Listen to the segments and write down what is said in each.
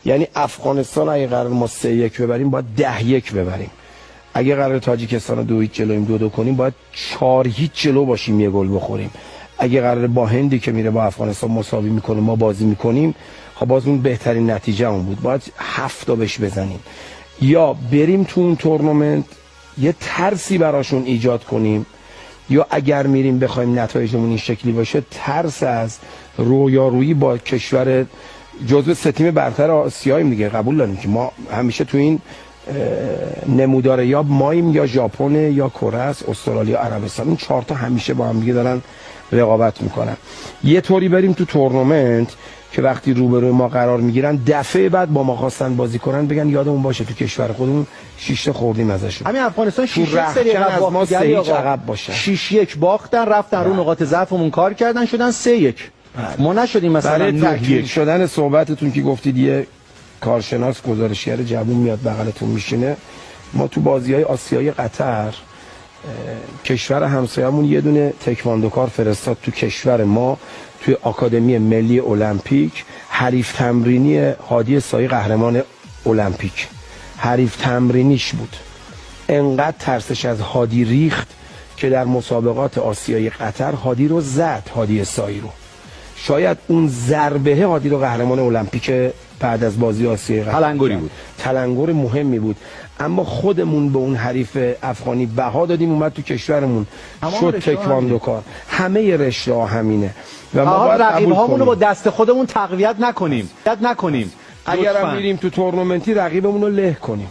یعنی افغانستان اگه قرار ما 3-1 ببریم باید 10-1 ببریم. اگه قرار تاجیکستان رو 2-0 جلویم 2-2 کنیم باید 4-0 جلو باشیم یه گل بخوریم. اگه قرار با هندی که میره با افغانستان مساوی میکنه ما بازی میکنیم، خب باز اون بهترین نتیجه اون بود، باید 7 تا بهش بزنیم. یا بریم تو اون تورنمنت یه ترسی براشون ایجاد کنیم، یا اگر میریم بخوایم نتایجمون این شکلی باشه ترس از رویارویی با کشور جزو 3 تیم برتر آسیاییم دیگه. قبول داریم که ما همیشه تو این نمودار یا ماییم یا ژاپن یا کره است، استرالیا، عربستان، این 4 تا همیشه با هم دیگه دارن رقابت میکنن. یه طوری بریم تو تورنمنت که وقتی روبروی ما قرار میگیرن دفعه بعد با ما خواستن بازی کنن بگن یادمون باشه تو کشور خودمون 6 تا خوردیم ازشون. همین افغانستان 6-1 سری از ما 3-0 عقب باشه. 6-1 باختن، رفتن رو نقاط ضعفمون کار کردن، شدن 3-1. ما نشدیم مثلا برای تکمیل شدن صحبتتون که گفتید یه کارشناس گزارشگر جوون میاد بغلتون میشینه، ما تو بازی‌های آسیایی قطر کشور همسایه‌مون یه دونه تکواندوکار فرستاد تو کشور ما، توی آکادمی ملی المپیک، حریف تمرینی هادی سایی قهرمان المپیک، حریف تمرینیش بود. انقدر ترسش از هادی ریخت که در مسابقات آسیایی قطر هادی رو زد، هادی سایی رو. شاید اون ضربه هادی رو قهرمان المپیک بعد از بازی آسیایی قطر تلنگری بود، تلنگر مهمی بود. اما خودمون به اون حریف افغانی بها دادیم، اومد تو کشورمون شد تکواندوکار. همه رشته ها همینه و ما باید رقیب‌هامون رو با دست خودمون تقویت نکنیم. اگر هم میریم تو تورنمنتی رقیبمون رو له کنیم،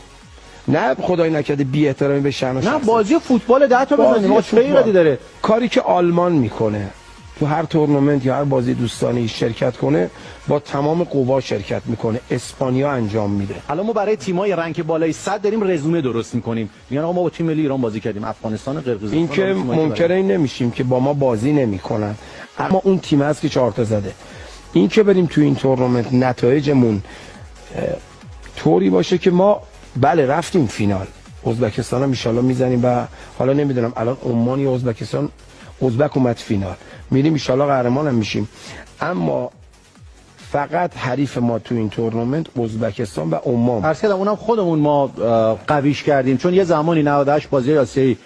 نه خدای نکرده بی احترامی به شأن و شخصیت. نه بازی فوتبال 10 تا بزنیم، چه ایرادی داره؟ کاری که آلمان میکنه تو هر تورنمنت یا هر بازی دوستانه شرکت کنه با تمام قوا شرکت میکنه، اسپانیا انجام میده. الان ما برای تیمای رنک بالای 100 داریم رزومه درست میکنیم، میگن آقا ما با تیم ملی ایران بازی کردیم، افغانستان، قرقیزستان. این که ممکنه این نمیشیم که با ما بازی نمیکنن، اما اون تیم هست که 4 تا زده. این که بریم تو این تورنمنت نتایجمون طوری باشه که ما بله رفتیم فینال، ازبکستان هم ان شاء الله میزنیم و حالا نمیدونم الان عمان یا ازبکستان، ازبک اومد فینال، میریم ان شاء الله قهرمان هم میشیم. اما فقط حریف ما تو این تورنمنت ازبکستان و عمان. عرض کردم اونم خودمون ما قویش کردیم، چون یه زمانی 98 بازی آسیایی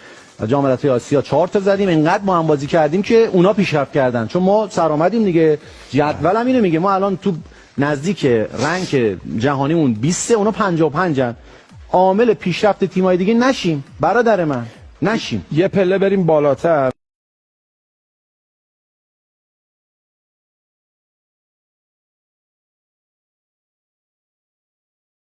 جام ملت‌های آسیا 4 تا زدیم، اینقدر ما هم بازی کردیم که اونا پیشرفت کردن، چون ما سر اومدیم دیگه. جدول هم اینو میگه، ما الان تو نزدیک رنک جهانیمون 20، اونا 55ان. عامل پیشرفت تیم‌های دیگه نشیم برادر من، نشیم، یه پله بریم بالاتر.